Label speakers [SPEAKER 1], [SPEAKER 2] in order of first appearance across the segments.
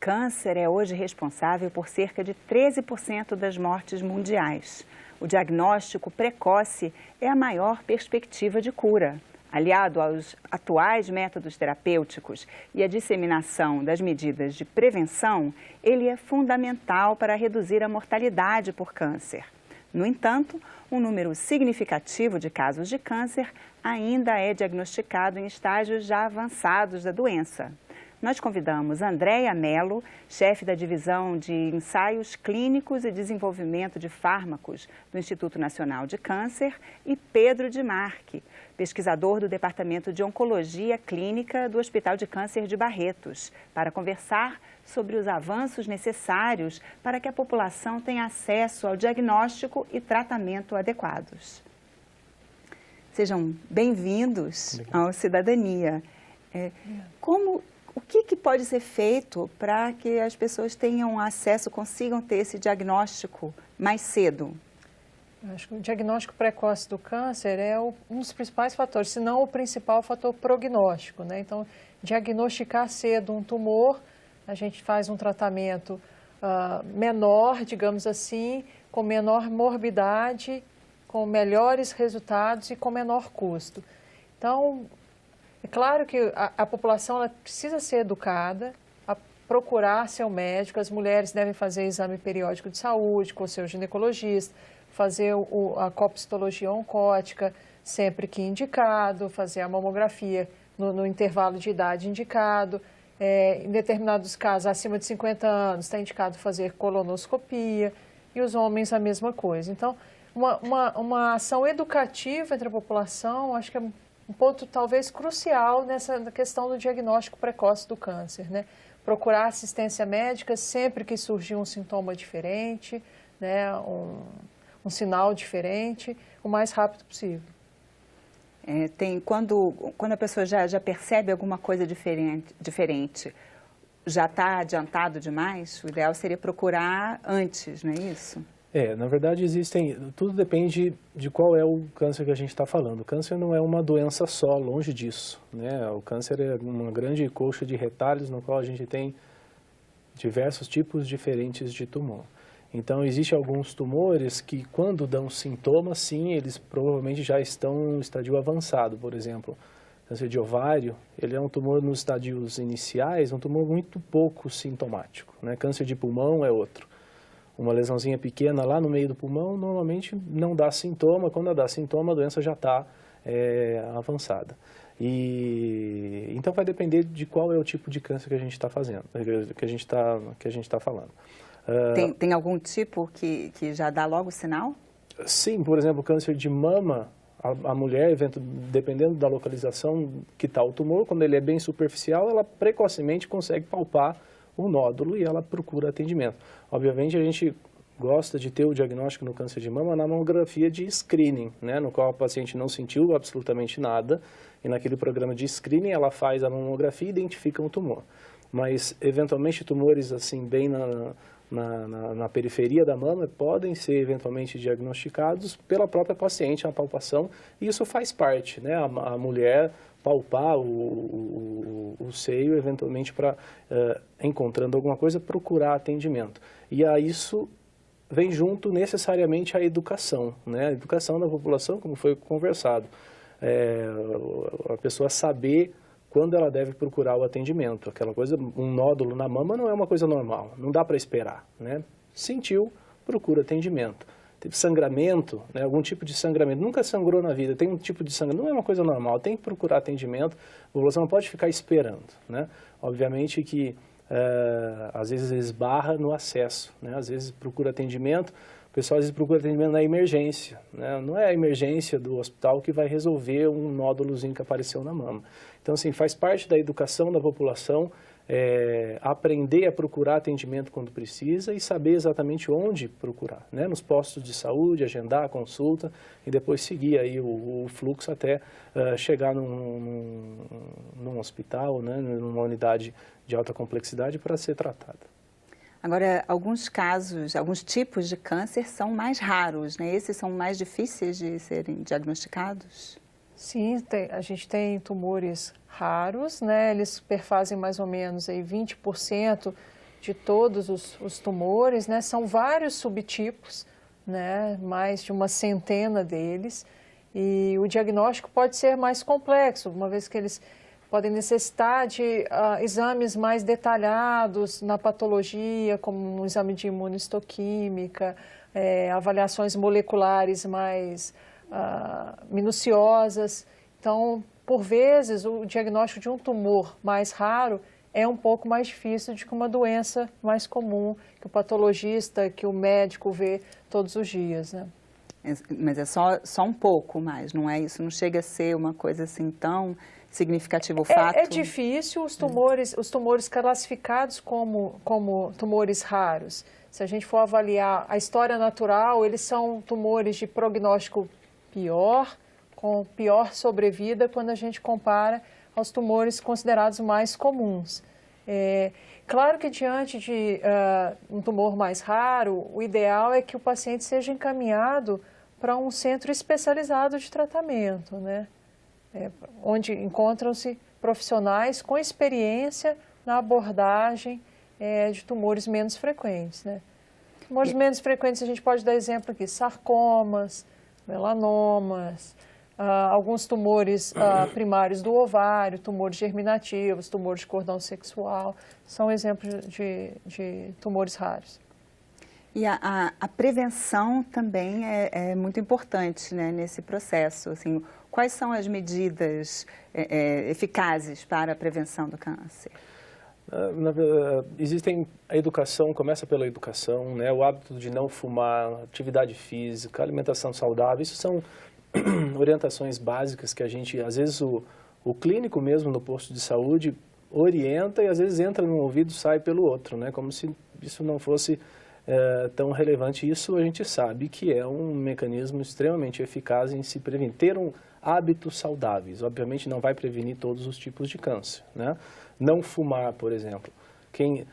[SPEAKER 1] câncer é hoje responsável por cerca de 13% das mortes mundiais. O diagnóstico precoce é a maior perspectiva de cura. Aliado aos atuais métodos terapêuticos e à disseminação das medidas de prevenção, ele é fundamental para reduzir a mortalidade por câncer. No entanto, um número significativo de casos de câncer ainda é diagnosticado em estágios já avançados da doença. Nós convidamos Andréia Mello, chefe da Divisão de Ensaios Clínicos e Desenvolvimento de Fármacos do Instituto Nacional de Câncer, e Pedro de Marque, pesquisador do Departamento de Oncologia Clínica do Hospital de Câncer de Barretos, para conversar sobre os avanços necessários para que a população tenha acesso ao diagnóstico e tratamento adequados. Sejam bem-vindos ao Cidadania. O que pode ser feito para que as pessoas tenham acesso, consigam ter esse diagnóstico mais cedo?
[SPEAKER 2] Eu acho que o diagnóstico precoce do câncer é um dos principais fatores, se não o principal fator prognóstico, né? Então, diagnosticar cedo um tumor, a gente faz um tratamento menor, digamos assim, com menor morbidade, com melhores resultados e com menor custo. Então, é claro que a população ela precisa ser educada a procurar seu médico. As mulheres devem fazer exame periódico de saúde com o seu ginecologista, fazer a copcitologia oncótica sempre que indicado, fazer a mamografia no intervalo de idade indicado. Em determinados casos, acima de 50 anos, está indicado fazer colonoscopia, e os homens a mesma coisa. Então, uma ação educativa entre a população, acho que é um ponto talvez crucial nessa questão do diagnóstico precoce do câncer, né? Procurar assistência médica sempre que surgir um sintoma diferente, né? Um sinal diferente, o mais rápido possível.
[SPEAKER 1] Quando a pessoa já percebe alguma coisa diferente, já está adiantado demais? O ideal seria procurar antes, não é isso?
[SPEAKER 3] Na verdade tudo depende de qual é o câncer que a gente está falando. O câncer não é uma doença só, longe disso, né? O câncer é uma grande colcha de retalhos no qual a gente tem diversos tipos diferentes de tumor. Então, existem alguns tumores que, quando dão sintomas, sim, eles provavelmente já estão no estadio avançado. Por exemplo, câncer de ovário, ele é um tumor nos estadios iniciais, um tumor muito pouco sintomático, né? Câncer de pulmão é outro. Uma lesãozinha pequena lá no meio do pulmão, normalmente não dá sintoma. Quando dá sintoma, a doença já está avançada. Então, vai depender de qual é o tipo de câncer que a gente está fazendo, que a gente está falando.
[SPEAKER 1] Tem algum tipo que já dá logo sinal?
[SPEAKER 3] Sim, por exemplo, câncer de mama, a mulher, dependendo da localização que está o tumor, quando ele é bem superficial, ela precocemente consegue palpar o nódulo e ela procura atendimento. Obviamente, a gente gosta de ter o diagnóstico no câncer de mama na mamografia de screening, né, no qual a paciente não sentiu absolutamente nada, e naquele programa de screening ela faz a mamografia e identifica um tumor. Mas, eventualmente, tumores assim, bem na periferia da mama podem ser eventualmente diagnosticados pela própria paciente, a palpação, e isso faz parte, né, a mulher palpar o seio, eventualmente, para, encontrando alguma coisa, procurar atendimento. E a isso vem junto, necessariamente, a educação, né? A educação da população, como foi conversado. A pessoa saber quando ela deve procurar o atendimento. Aquela coisa, um nódulo na mama não é uma coisa normal, não dá para esperar, né? Sentiu, procura atendimento. Teve sangramento, né, algum tipo de sangramento, nunca sangrou na vida, tem um tipo de sangramento, não é uma coisa normal, tem que procurar atendimento, a população não pode ficar esperando, né? Obviamente que às vezes esbarra no acesso, né? Às vezes procura atendimento, o pessoal às vezes procura atendimento na emergência, né? Não é a emergência do hospital que vai resolver um nódulozinho que apareceu na mama. Então, assim, faz parte da educação da população, aprender a procurar atendimento quando precisa e saber exatamente onde procurar, né? Nos postos de saúde, agendar a consulta e depois seguir aí o fluxo até chegar num hospital, né? Numa unidade de alta complexidade para ser tratada.
[SPEAKER 1] Agora, alguns casos, alguns tipos de câncer são mais raros, né? Esses são mais difíceis de serem diagnosticados?
[SPEAKER 2] Sim, a gente tem tumores raros, né? Eles perfazem mais ou menos aí 20% de todos os tumores, né? São vários subtipos, né? Mais de uma centena deles, e o diagnóstico pode ser mais complexo, uma vez que eles podem necessitar de exames mais detalhados na patologia, como um exame de imunistoquímica, avaliações moleculares mais minuciosas. Então, por vezes, o diagnóstico de um tumor mais raro é um pouco mais difícil do que uma doença mais comum, que o patologista, que o médico vê todos os dias, né?
[SPEAKER 1] Mas é só um pouco mais, não é isso? Não chega a ser uma coisa assim tão significativa o fato?
[SPEAKER 2] É difícil os tumores classificados como tumores raros. Se a gente for avaliar a história natural, eles são tumores de prognóstico pior, com pior sobrevida quando a gente compara aos tumores considerados mais comuns. Claro que diante de um tumor mais raro, o ideal é que o paciente seja encaminhado para um centro especializado de tratamento, né? Onde encontram-se profissionais com experiência na abordagem de tumores menos frequentes, né? Tumores menos frequentes, a gente pode dar exemplo aqui, sarcomas, melanomas, alguns tumores primários do ovário, tumores germinativos, tumores de cordão sexual, são exemplos de tumores raros.
[SPEAKER 1] E a prevenção também é muito importante, né, nesse processo. Assim, quais são as medidas eficazes para a prevenção do câncer?
[SPEAKER 3] Existem a educação, começa pela educação, né, o hábito de não fumar, atividade física, alimentação saudável, isso são orientações básicas que a gente, às vezes o clínico mesmo no posto de saúde orienta e às vezes entra num ouvido e sai pelo outro, né, como se isso não fosse tão relevante. Isso a gente sabe que é um mecanismo extremamente eficaz em se prevenir, ter hábitos saudáveis. Obviamente não vai prevenir todos os tipos de câncer, né? Não fumar, por exemplo.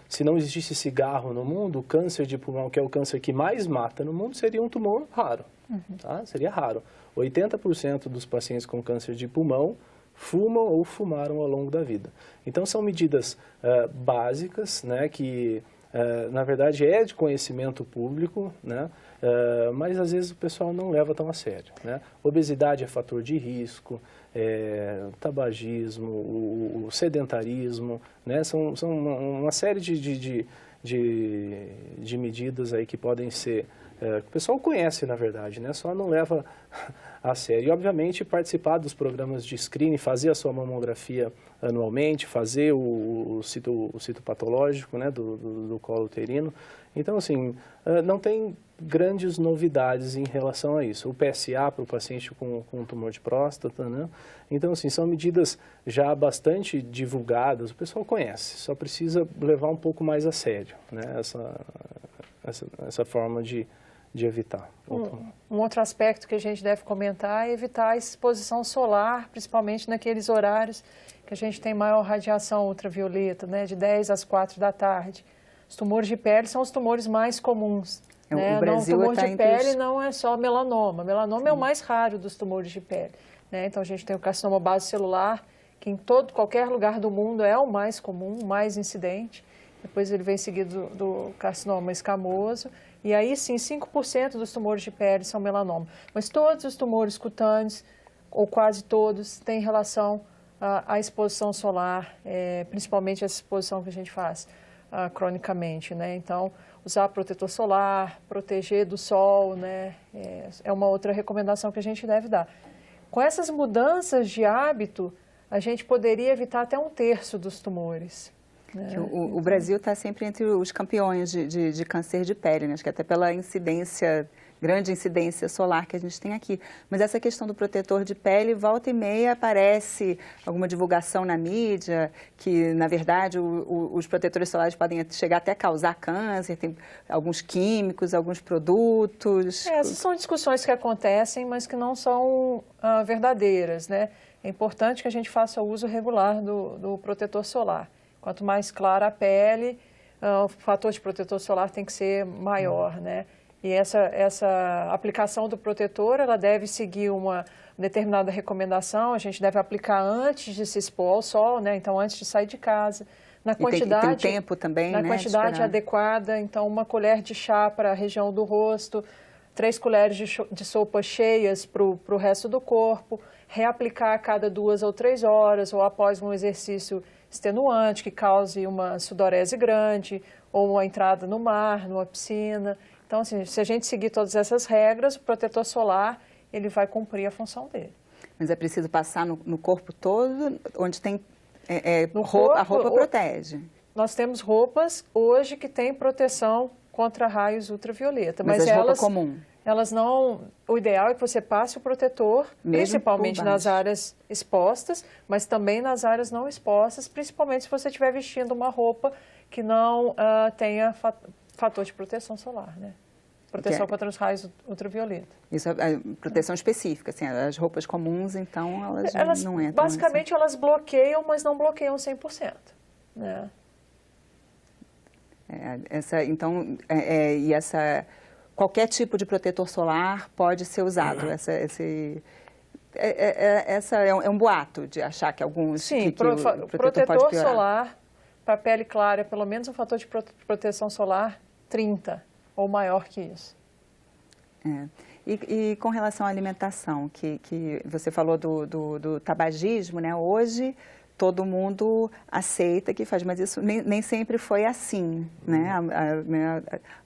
[SPEAKER 3] Se não existisse cigarro no mundo, o câncer de pulmão, que é o câncer que mais mata no mundo, seria um tumor raro. Tá? Seria raro. 80% dos pacientes com câncer de pulmão fumam ou fumaram ao longo da vida. Então, são medidas básicas, né, que, na verdade, é de conhecimento público, né, mas, às vezes, o pessoal não leva tão a sério, né? Obesidade é fator de risco, tabagismo, o sedentarismo, né, são uma série de medidas aí que podem ser, que o pessoal conhece, na verdade, né, só não leva a sério. E, obviamente, participar dos programas de screening, fazer a sua mamografia anualmente, fazer o citopatológico, né, do colo uterino. Então, assim, não tem grandes novidades em relação a isso. O PSA para o paciente com tumor de próstata, né? Então, assim, são medidas já bastante divulgadas, o pessoal conhece, só precisa levar um pouco mais a sério, né, essa forma de evitar.
[SPEAKER 2] Um outro aspecto que a gente deve comentar é evitar a exposição solar, principalmente naqueles horários que a gente tem maior radiação ultravioleta, né, de 10 às 4 da tarde. Os tumores de pele são os tumores mais comuns. Né?
[SPEAKER 1] O Brasil
[SPEAKER 2] o tumor de pele não é só melanoma. Melanoma é o mais raro dos tumores de pele. Né? Então, a gente tem o carcinoma basocelular, que em qualquer lugar do mundo é o mais comum, o mais incidente. Depois ele vem seguido do carcinoma escamoso. E aí, sim, 5% dos tumores de pele são melanoma. Mas todos os tumores cutâneos, ou quase todos, têm relação à exposição solar, principalmente essa exposição que a gente faz cronicamente, né? Então, usar protetor solar, proteger do sol, né? É uma outra recomendação que a gente deve dar. Com essas mudanças de hábito, a gente poderia evitar até 1/3 dos tumores. Né?
[SPEAKER 1] O Brasil está sempre entre os campeões de câncer de pele, né? Acho que até pela grande incidência solar que a gente tem aqui. Mas essa questão do protetor de pele, volta e meia aparece alguma divulgação na mídia, que, na verdade, os protetores solares podem chegar até a causar câncer, tem alguns químicos, alguns produtos.
[SPEAKER 2] Essas são discussões que acontecem, mas que não são verdadeiras, né? É importante que a gente faça o uso regular do protetor solar. Quanto mais clara a pele, o fator de protetor solar tem que ser maior, né? E essa aplicação do protetor, ela deve seguir uma determinada recomendação. A gente deve aplicar antes de se expor ao sol, né? Então, antes de sair de casa, Na quantidade,
[SPEAKER 1] e tem tempo também,
[SPEAKER 2] na
[SPEAKER 1] né,
[SPEAKER 2] quantidade adequada, então 1 colher de chá para a região do rosto, 3 colheres de sopa cheias para o resto do corpo, reaplicar a cada 2 ou 3 horas ou após um exercício extenuante que cause uma sudorese grande ou uma entrada no mar, numa piscina. Então, assim, se a gente seguir todas essas regras, o protetor solar ele vai cumprir a função dele.
[SPEAKER 1] Mas é preciso passar no corpo todo, onde tem
[SPEAKER 2] corpo,
[SPEAKER 1] a roupa protege.
[SPEAKER 2] Nós temos roupas hoje que têm proteção contra raios ultravioleta.
[SPEAKER 1] Mas a roupa comum?
[SPEAKER 2] Elas não... O ideal é que você passe o protetor, principalmente nas áreas expostas, mas também nas áreas não expostas, principalmente se você estiver vestindo uma roupa que não tenha fator de proteção solar, né? Proteção contra os raios ultravioleta.
[SPEAKER 1] Isso é proteção específica, assim, as roupas comuns, então, elas não entram.
[SPEAKER 2] Basicamente, elas bloqueiam, mas não bloqueiam 100%. Né?
[SPEAKER 1] Qualquer tipo de protetor solar pode ser usado. É um boato de achar que alguns...
[SPEAKER 2] Sim,
[SPEAKER 1] o
[SPEAKER 2] protetor solar para pele clara é pelo menos um fator de proteção solar 30 ou maior que isso.
[SPEAKER 1] E com relação à alimentação, que você falou do tabagismo, né? Hoje todo mundo aceita que faz, mas isso nem sempre foi assim, né?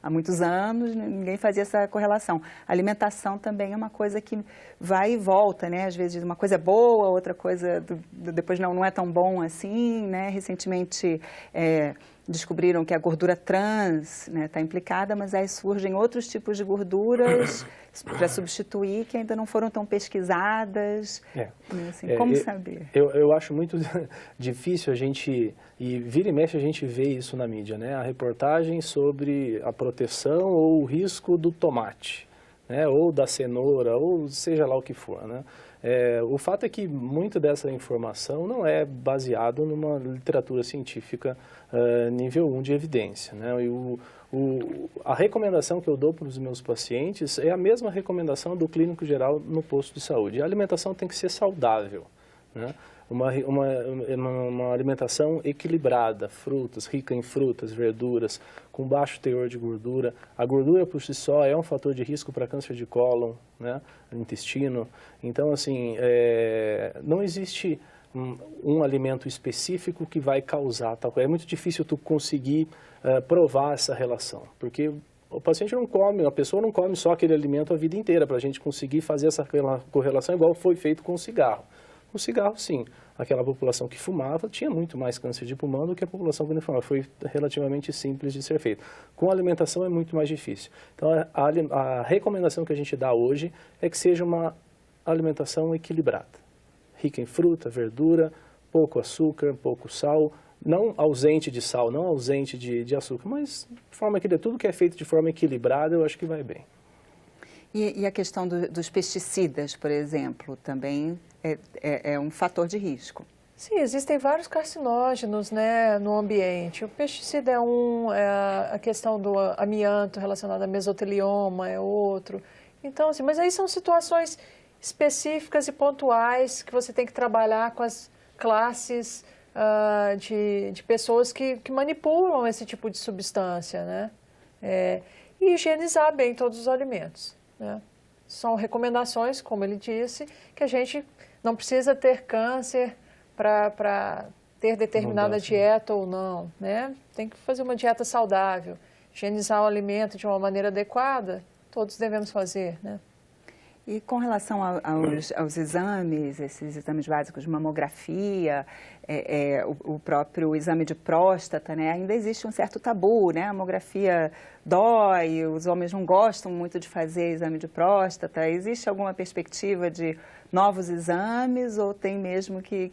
[SPEAKER 1] Há muitos anos ninguém fazia essa correlação. A alimentação também é uma coisa que vai e volta, né? Às vezes uma coisa é boa, outra coisa depois não é tão bom assim, né? Recentemente descobriram que a gordura trans está implicada, mas aí surgem outros tipos de gorduras para substituir que ainda não foram tão pesquisadas. Assim, como saber?
[SPEAKER 3] Eu acho muito difícil a gente, e vira e mexe a gente vê isso na mídia, né? A reportagem sobre a proteção ou o risco do tomate, né? Ou da cenoura, ou seja lá o que for, né? O fato é que muito dessa informação não é baseado numa literatura científica nível 1 de evidência, né? E a recomendação que eu dou para os meus pacientes é a mesma recomendação do clínico geral no posto de saúde. A alimentação tem que ser saudável, né? Uma alimentação equilibrada, frutas, rica em frutas, verduras, com baixo teor de gordura. A gordura por si só é um fator de risco para câncer de cólon, né, intestino. Então, assim, não existe um alimento específico que vai causar tal coisa. É muito difícil tu conseguir provar essa relação, porque o paciente não come, a pessoa não come só aquele alimento a vida inteira, para a gente conseguir fazer essa correlação igual foi feito com o cigarro. O cigarro, sim, aquela população que fumava tinha muito mais câncer de pulmão do que a população que não fumava. Foi relativamente simples de ser feito. Com a alimentação é muito mais difícil. Então, a recomendação que a gente dá hoje é que seja uma alimentação equilibrada. Rica em fruta, verdura, pouco açúcar, pouco sal, não ausente de sal, não ausente de açúcar, mas de forma equilibrada. Tudo que é feito de forma equilibrada, eu acho que vai bem.
[SPEAKER 1] E a questão dos pesticidas, por exemplo, também é um fator de risco?
[SPEAKER 2] Sim, existem vários carcinógenos, né, no ambiente. O pesticida a questão do amianto relacionado a mesotelioma é outro. Então, assim, mas aí são situações específicas e pontuais que você tem que trabalhar com as classes de pessoas que manipulam esse tipo de substância, né? E higienizar bem todos os alimentos, né? São recomendações, como ele disse, que a gente não precisa ter câncer para ter determinada dieta ou não, né? Tem que fazer uma dieta saudável, higienizar o alimento de uma maneira adequada, todos devemos fazer, né?
[SPEAKER 1] E com relação aos exames, esses exames básicos de mamografia, o próprio exame de próstata, né? Ainda existe um certo tabu, né? A mamografia dói, os homens não gostam muito de fazer exame de próstata. Existe alguma perspectiva de novos exames ou tem mesmo que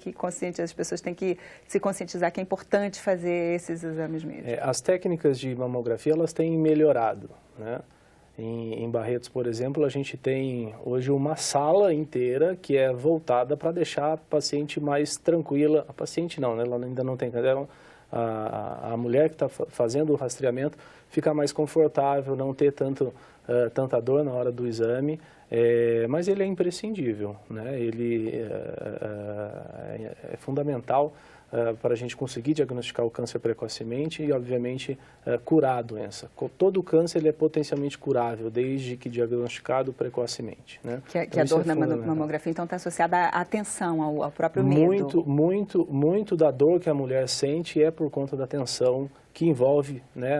[SPEAKER 1] as pessoas têm que se conscientizar que é importante fazer esses exames mesmo?
[SPEAKER 3] As técnicas de mamografia, elas têm melhorado, né? Em Barretos, por exemplo, a gente tem hoje uma sala inteira que é voltada para deixar a paciente mais tranquila. A paciente não, né? Ela ainda não tem câncer. A mulher que está fazendo o rastreamento fica mais confortável, não ter tanta dor na hora do exame, mas ele é imprescindível, né? Ele é fundamental para a gente conseguir diagnosticar o câncer precocemente e, obviamente, curar a doença. Todo câncer ele é potencialmente curável, desde que diagnosticado precocemente, né?
[SPEAKER 1] Que a dor na mamografia, então, está associada à tensão, ao próprio medo.
[SPEAKER 3] Muito da dor que a mulher sente é por conta da tensão que envolve, né,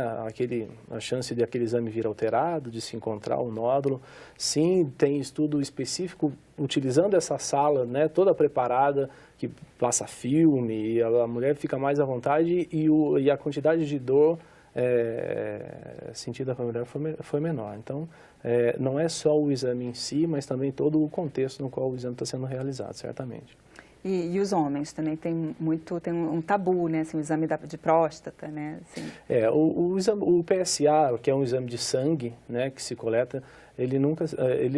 [SPEAKER 3] a chance de aquele exame vir alterado, de se encontrar um nódulo. Sim, tem estudo específico utilizando essa sala, né, toda preparada, que passa filme, e a mulher fica mais à vontade e a quantidade de dor sentida pela mulher foi menor. Então, não é só o exame em si, mas também todo o contexto no qual o exame está sendo realizado, certamente.
[SPEAKER 1] E os homens também tem um tabu, né, assim, o exame de próstata, né? Assim.
[SPEAKER 3] O PSA, que é um exame de sangue, né, que se coleta, ele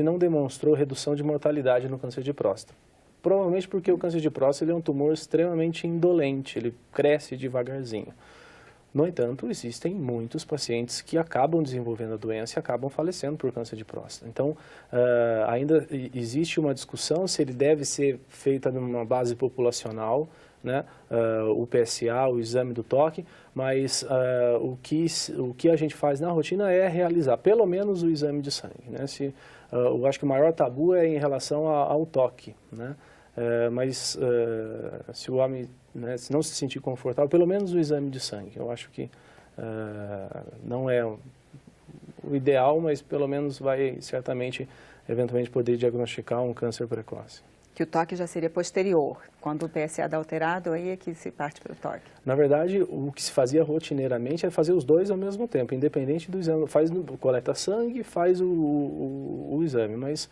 [SPEAKER 3] não demonstrou redução de mortalidade no câncer de próstata. Provavelmente porque o câncer de próstata ele é um tumor extremamente indolente, ele cresce devagarzinho. No entanto, existem muitos pacientes que acabam desenvolvendo a doença e acabam falecendo por câncer de próstata. Então, ainda existe uma discussão se ele deve ser feita numa base populacional, né? O PSA, o exame do toque, mas o que a gente faz na rotina é realizar pelo menos o exame de sangue, né? Eu acho que o maior tabu é em relação ao toque, né? Mas se o homem, né, se não se sentir confortável, pelo menos o exame de sangue. Eu acho que não é o ideal, mas pelo menos vai certamente, eventualmente, poder diagnosticar um câncer precoce.
[SPEAKER 1] Que o toque já seria posterior. Quando o PSA dá alterado, aí é que se parte para o toque.
[SPEAKER 3] Na verdade, o que se fazia rotineiramente é fazer os dois ao mesmo tempo, independente do exame. Coleta sangue, faz o exame, mas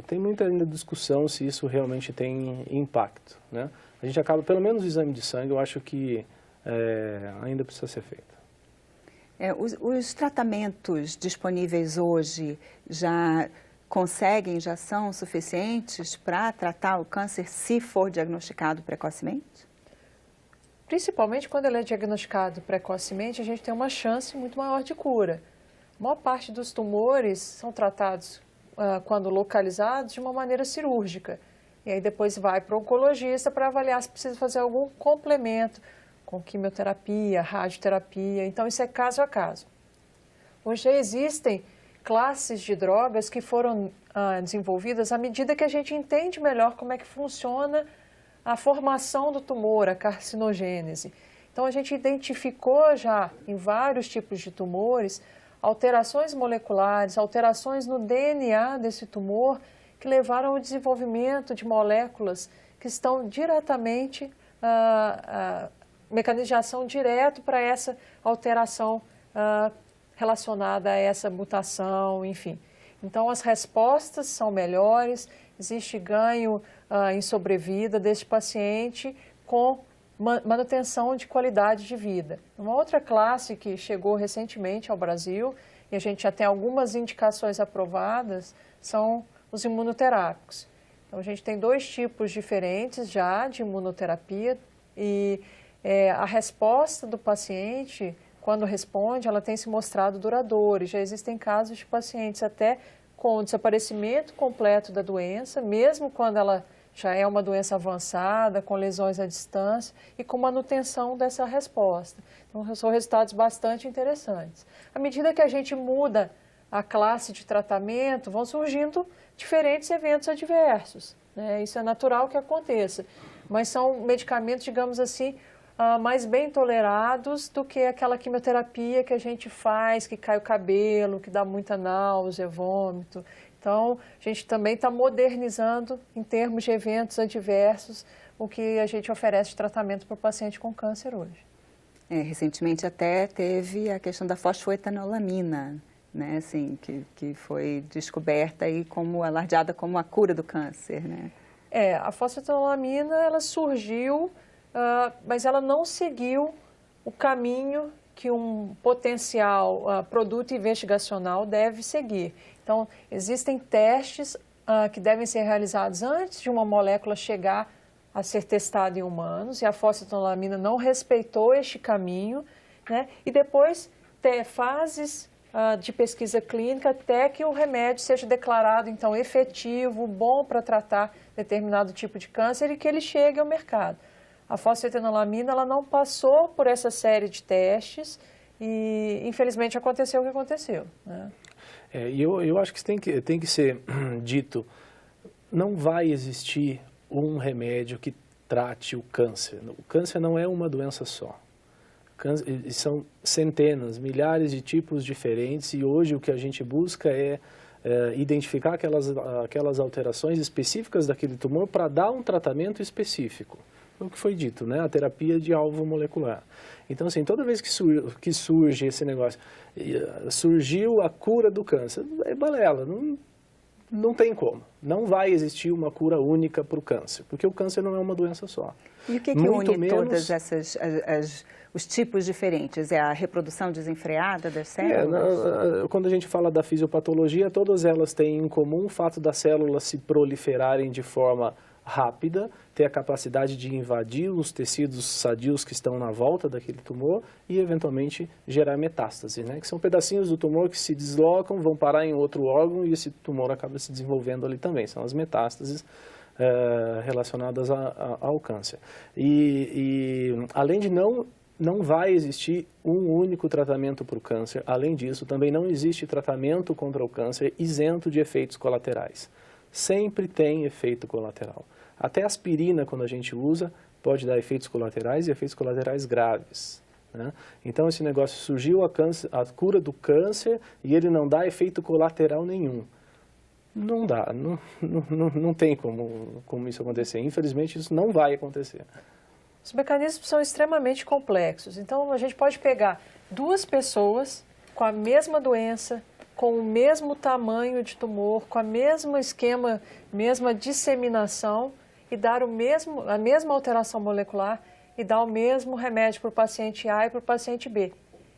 [SPEAKER 3] tem muita ainda discussão se isso realmente tem impacto, né? A gente acaba, pelo menos o exame de sangue, eu acho que ainda precisa ser feito.
[SPEAKER 1] Os tratamentos disponíveis hoje já são suficientes para tratar o câncer se for diagnosticado precocemente?
[SPEAKER 2] Principalmente quando ele é diagnosticado precocemente, a gente tem uma chance muito maior de cura. A maior parte dos tumores são tratados, quando localizados, de uma maneira cirúrgica. E aí depois vai para o oncologista para avaliar se precisa fazer algum complemento com quimioterapia, radioterapia. Então, isso é caso a caso. Hoje já existem classes de drogas que foram desenvolvidas à medida que a gente entende melhor como é que funciona a formação do tumor, a carcinogênese. Então, a gente identificou já em vários tipos de tumores alterações moleculares, alterações no DNA desse tumor que levaram ao desenvolvimento de moléculas que estão diretamente, mecanismo de ação direto para essa alteração relacionada a essa mutação, enfim. Então, as respostas são melhores, existe ganho em sobrevida deste paciente com manutenção de qualidade de vida. Uma outra classe que chegou recentemente ao Brasil, e a gente já tem algumas indicações aprovadas, são os imunoterápicos. Então, a gente tem dois tipos diferentes já de imunoterapia e a resposta do paciente, quando responde, ela tem se mostrado duradoura. E já existem casos de pacientes até com desaparecimento completo da doença, mesmo quando ela já é uma doença avançada, com lesões à distância e com manutenção dessa resposta. Então, são resultados bastante interessantes. À medida que a gente muda a classe de tratamento, vão surgindo diferentes eventos adversos, né? Isso é natural que aconteça, mas são medicamentos, digamos assim, mais bem tolerados do que aquela quimioterapia que a gente faz, que cai o cabelo, que dá muita náusea, vômito. Então, a gente também está modernizando, em termos de eventos adversos, o que a gente oferece de tratamento para o paciente com câncer hoje.
[SPEAKER 1] Recentemente até teve a questão da fosfoetanolamina, né, assim, que foi descoberta e alardeada como a cura do câncer, né?
[SPEAKER 2] A fosfoetanolamina, ela surgiu, mas ela não seguiu o caminho que um potencial produto investigacional deve seguir. Então, existem testes que devem ser realizados antes de uma molécula chegar a ser testada em humanos, e a fosfetanolamina não respeitou este caminho, né? E depois fases de pesquisa clínica até que o remédio seja declarado, então, efetivo, bom para tratar determinado tipo de câncer e que ele chegue ao mercado. A fosfetanolamina, ela não passou por essa série de testes e, infelizmente, aconteceu o que aconteceu, né?
[SPEAKER 3] E eu acho que tem que ser dito, não vai existir um remédio que trate o câncer. O câncer não é uma doença só. São centenas, milhares de tipos diferentes e hoje o que a gente busca é identificar aquelas alterações específicas daquele tumor para dar um tratamento específico. O que foi dito, né? A terapia de alvo molecular. Então, assim, toda vez que surge esse negócio, surgiu a cura do câncer, é balela, não tem como. Não vai existir uma cura única para o câncer, porque o câncer não é uma doença só.
[SPEAKER 1] E o que une todas essas, os tipos diferentes? É a reprodução desenfreada das células?
[SPEAKER 3] Quando a gente fala da fisiopatologia, todas elas têm em comum o fato das células se proliferarem de forma rápida, ter a capacidade de invadir os tecidos sadios que estão na volta daquele tumor e, eventualmente, gerar metástase, né? Que são pedacinhos do tumor que se deslocam, vão parar em outro órgão e esse tumor acaba se desenvolvendo ali também. São as metástases relacionadas ao câncer. Além de não vai existir um único tratamento para o câncer, além disso, também não existe tratamento contra o câncer isento de efeitos colaterais. Sempre tem efeito colateral. Até aspirina, quando a gente usa, pode dar efeitos colaterais e efeitos colaterais graves, né? Então, esse negócio surgiu a cura do câncer e ele não dá efeito colateral nenhum. Não dá, não tem como isso acontecer. Infelizmente, isso não vai acontecer.
[SPEAKER 2] Os mecanismos são extremamente complexos. Então, a gente pode pegar duas pessoas com a mesma doença, com o mesmo tamanho de tumor, com a mesmo esquema, mesma disseminação e dar a mesma alteração molecular e dar o mesmo remédio para o paciente A e para o paciente B.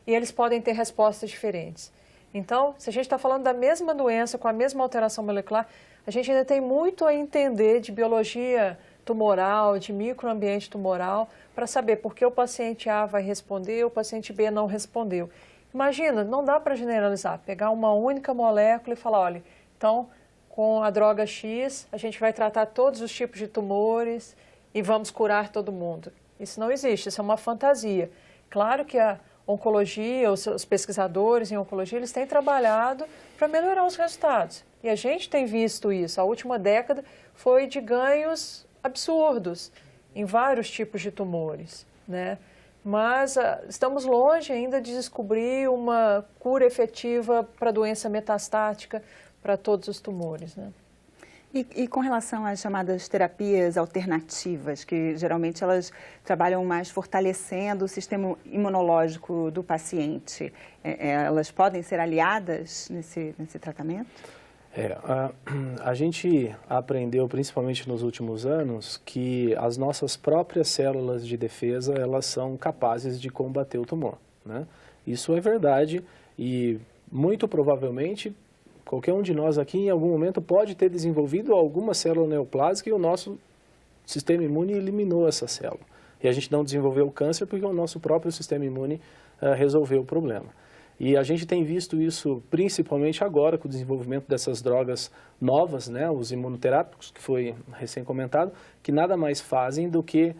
[SPEAKER 2] E eles podem ter respostas diferentes. Então, se a gente está falando da mesma doença, com a mesma alteração molecular, a gente ainda tem muito a entender de biologia tumoral, de microambiente tumoral, para saber por que o paciente A vai responder e o paciente B não respondeu. Imagina, não dá para generalizar, pegar uma única molécula e falar, olha, então, com a droga X, a gente vai tratar todos os tipos de tumores e vamos curar todo mundo. Isso não existe, isso é uma fantasia. Claro que a oncologia, os pesquisadores em oncologia, eles têm trabalhado para melhorar os resultados. E a gente tem visto isso. A última década foi de ganhos absurdos em vários tipos de tumores, né? Mas estamos longe ainda de descobrir uma cura efetiva para a doença metastática para todos os tumores, né?
[SPEAKER 1] E com relação às chamadas terapias alternativas, que geralmente elas trabalham mais fortalecendo o sistema imunológico do paciente, elas podem ser aliadas nesse tratamento?
[SPEAKER 3] A gente aprendeu, principalmente nos últimos anos, que as nossas próprias células de defesa, elas são capazes de combater o tumor, né? Isso é verdade e, muito provavelmente, qualquer um de nós aqui, em algum momento, pode ter desenvolvido alguma célula neoplásica e o nosso sistema imune eliminou essa célula. E a gente não desenvolveu o câncer porque o nosso próprio sistema imune resolveu o problema. E a gente tem visto isso principalmente agora com o desenvolvimento dessas drogas novas, né, os imunoterápicos, que foi recém-comentado, que nada mais fazem do que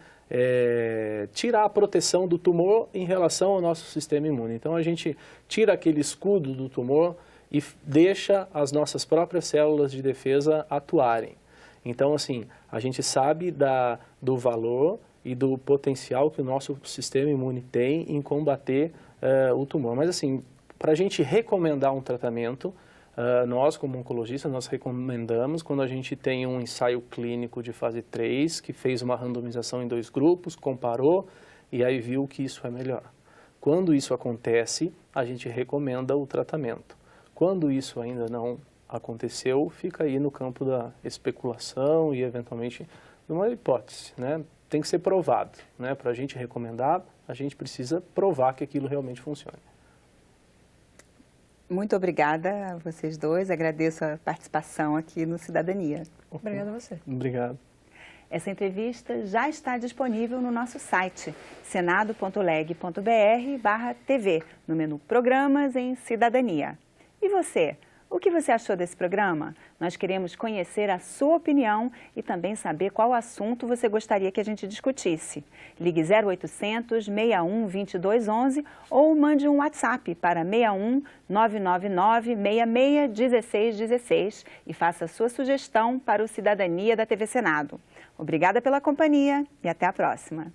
[SPEAKER 3] tirar a proteção do tumor em relação ao nosso sistema imune. Então a gente tira aquele escudo do tumor e deixa as nossas próprias células de defesa atuarem. Então, assim, a gente sabe do valor e do potencial que o nosso sistema imune tem em combater o tumor. Mas, assim, para a gente recomendar um tratamento, nós, como oncologistas, nós recomendamos quando a gente tem um ensaio clínico de fase 3, que fez uma randomização em 2 grupos, comparou e aí viu que isso é melhor. Quando isso acontece, a gente recomenda o tratamento. Quando isso ainda não aconteceu, fica aí no campo da especulação e, eventualmente, uma hipótese, né? Tem que ser provado, né? Para a gente recomendar, a gente precisa provar que aquilo realmente funciona.
[SPEAKER 1] Muito obrigada a vocês dois, agradeço a participação aqui no Cidadania.
[SPEAKER 2] Obrigada a você.
[SPEAKER 3] Obrigado.
[SPEAKER 1] Essa entrevista já está disponível no nosso site, senado.leg.br/TV, no menu Programas em Cidadania. E você, O que você achou desse programa? Nós queremos conhecer a sua opinião e também saber qual assunto você gostaria que a gente discutisse. Ligue 0800 61 2211 ou mande um WhatsApp para 61 999 66 1616 e faça sua sugestão para o Cidadania da TV Senado. Obrigada pela companhia e até a próxima.